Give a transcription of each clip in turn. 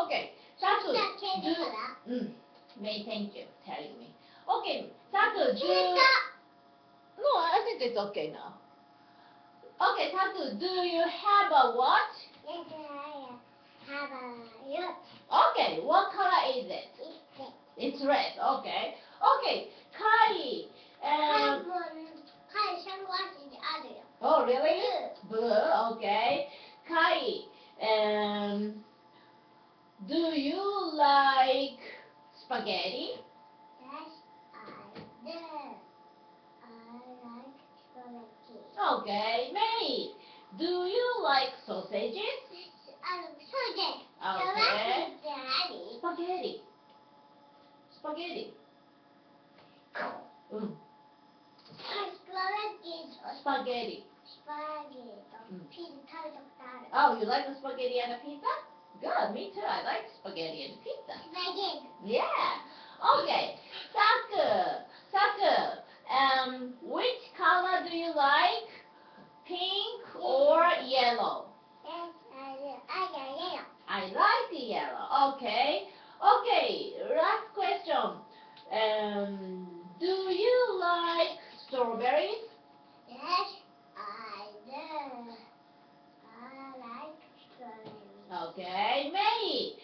Okay. Saku, May, thank you telling me. Okay, Saku, No, I think it's okay now. Okay, Saku, do you have a watch? Yes, I have a yacht. Okay, what color is it? It's red. It's red, okay. Okay, Kai. Kai sunglasses are there. Oh, really? Blue, okay. Kai, do you like spaghetti? Yes, I do. I like spaghetti. Okay, May, do you like sausages? Sausage. Okay. Spaghetti. Spaghetti. Mm. Spaghetti. Spaghetti. Pizza. Oh, you like the spaghetti and the pizza? Good, me too. I like spaghetti and pizza. Spaghetti. Yeah. Okay. Saku, which color do you like? Pink or yellow? Yes, I do. I got yellow. I like the yellow. Okay. Okay. Last question. Do you like strawberries? Yes, I do. I like strawberries. Okay. May,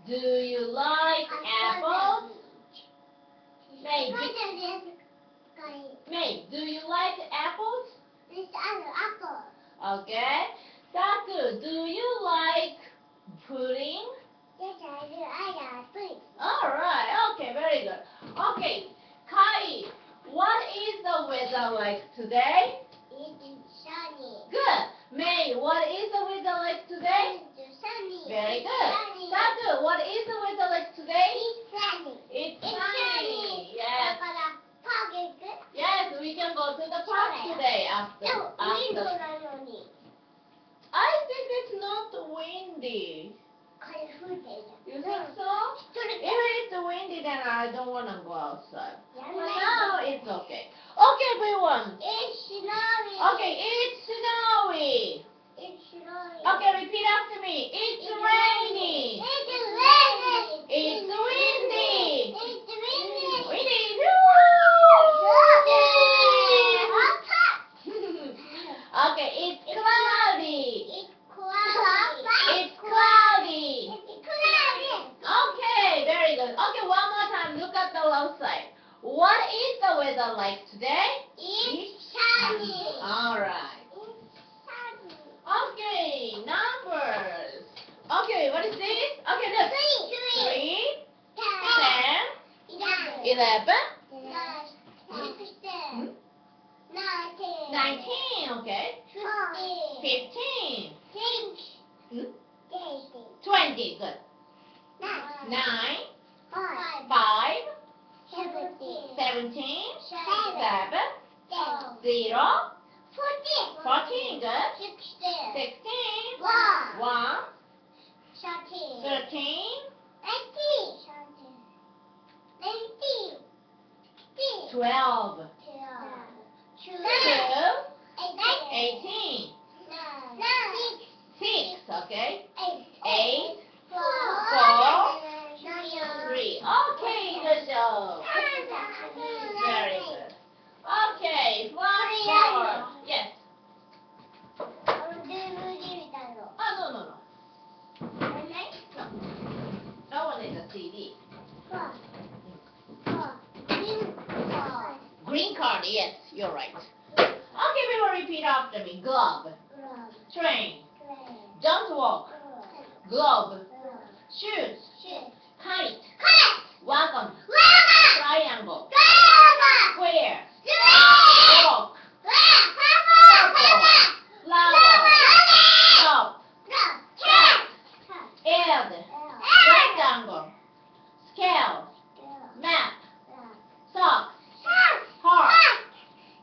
do you like apples? May, do you like apples? It's apple. Okay. Saku, do you like pudding? Yes, I do. I got pudding. Alright, okay, very good. Okay, Kai, what is the weather like today? It's sunny. Good. May, what is the weather like today? It's sunny. Very good. Sunny. Saku, what is the weather like today? It's sunny. It's It's sunny. sunny. Yes. Park is good. Yes, we can go to the park today after. I think it's not windy. You think so? If it's windy, then I don't want to go outside. But now it's okay. Okay, everyone. It's snowy. Okay, it's snowy. It's snowy. Okay, repeat after me. It's raining. It's raining. It's windy. It's windy. Windy. Okay, it's cloudy. It's cloudy. It's cloudy. It's cloudy. Okay, very good. Okay, one more time. Look at the outside. What is the weather like today? It's sunny. Alright. It's sunny. Okay, numbers. Okay, what is this? Okay, look. 3, 10, 11, 19, okay. 15, 20, good. 9, 5, 17, 7, 0, 14, good. 16, 1, 13, 12, 2, 18, 6, okay. 8, 4, 3. Okay, good job. Very good. Okay, flash forward. Yes. Oh, no. That one is a CD. Green card, yes, you're right. Okay, we will repeat after me. Glove, train, don't walk, globe, shoes, kite, wagon, triangle, square, walk, flower, stop, egg, rectangle, scale, map, socks, heart,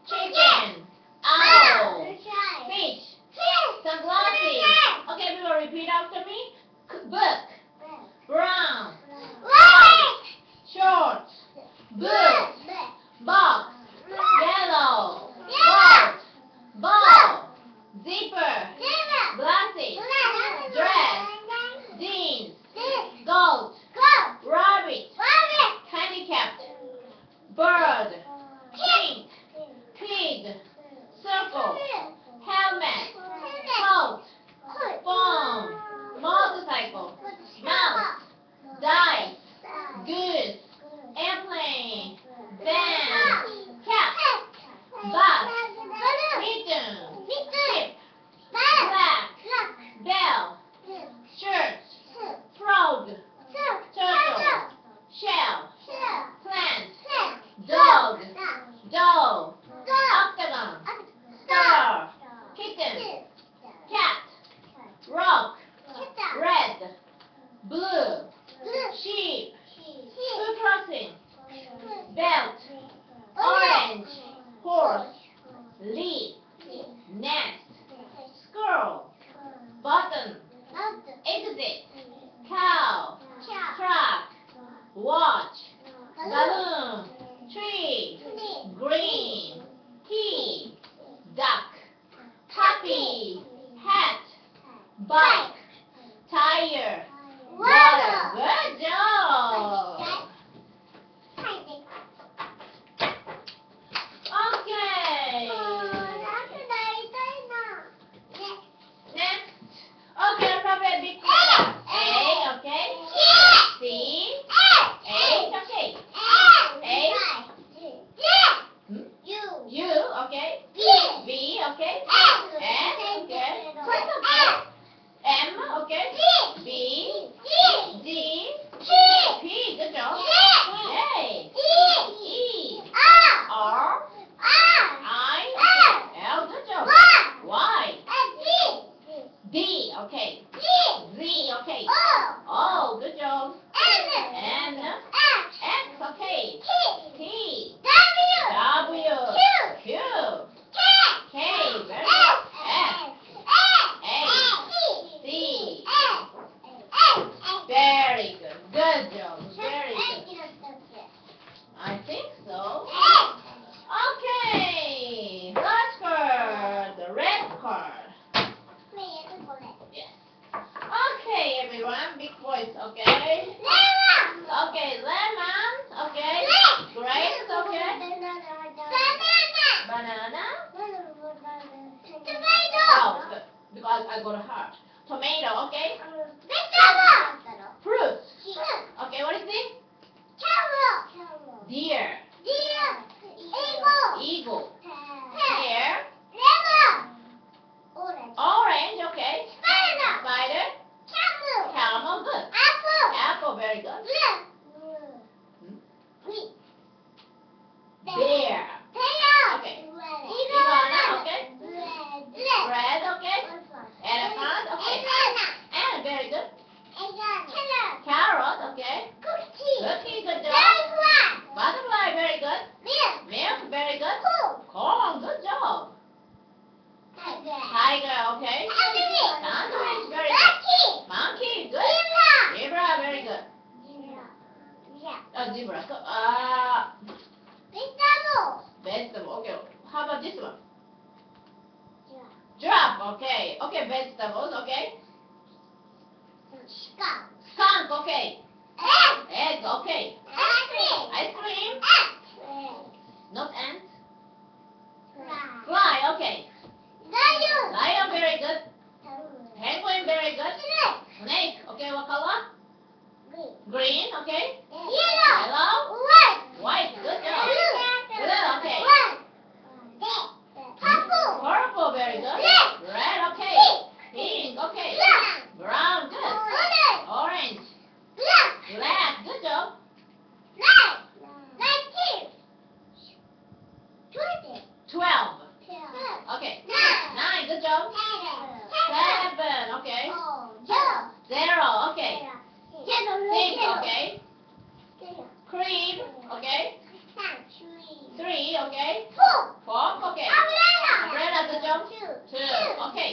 chicken, owl, fish, sunglasses. Okay, we will repeat after me. Book, brown, shorts, boot, box, yellow, boat, ball, zipper, glasses, dress, jeans, blue, sheep, food crossing, belt, orange, horse, leaf, nest, squirrel, button, exit, cow, truck, watch, balloon, tree, green, key, duck, puppy, hat, bike, tire, water. Good job. Okay. Next. Okay, alphabet big A, okay. C, H, okay. U, okay. V, okay. S, okay. M, okay. B, D, P, good job. J, E, R, I, L, good job. Y, D, okay. Z, okay. O, good job. N, X, okay. T, W, Q, K, very good. F, A, C, very good. Good job. Very good. I think so. Okay. Last card. The red card. Yes. Okay, everyone. Big voice, okay? Okay, lemon. Okay. Grapes, okay. Banana. Oh, good. Because I got a heart. Tomato, okay. Fruit. Okay, what is it? Deer. Eagle. Hare. Orange, okay. Spider. Camel, good. Apple, very good. Bear. Okay. Iguana, okay. Red, okay. Elephant, okay. And very good. Carrot, okay. Cookie, good job. Butterfly, very good. Milk, very good. Corn, good job. Tiger, okay. Sandwich, very good. Monkey, good. Zebra, very good. Zebra. Vegetable, okay. How about this one? Giraffe, okay. Okay, vegetables, okay. Skunk, okay. Egg, okay. Ice cream. Not ant. Fly, okay. Lion, very good. Penguin, very good. Snake, okay. What color? Green, okay. Yellow. White, good job. Blue, okay. Purple, very good. Red, okay. Pink, okay. Brown, good. Orange. Black, good job. 12. Okay. 9, good job. 7, okay. 0, okay. 6, okay. Cream, okay. 3, okay. 4, okay. Umbrella, good job. 2, okay.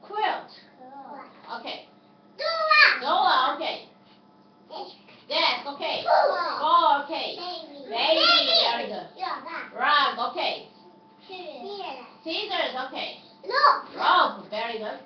Quilt, okay. Dola, okay. Desk, okay. 4, okay. Baby, very good. Rug, okay. Scissors, okay. Rope, very good.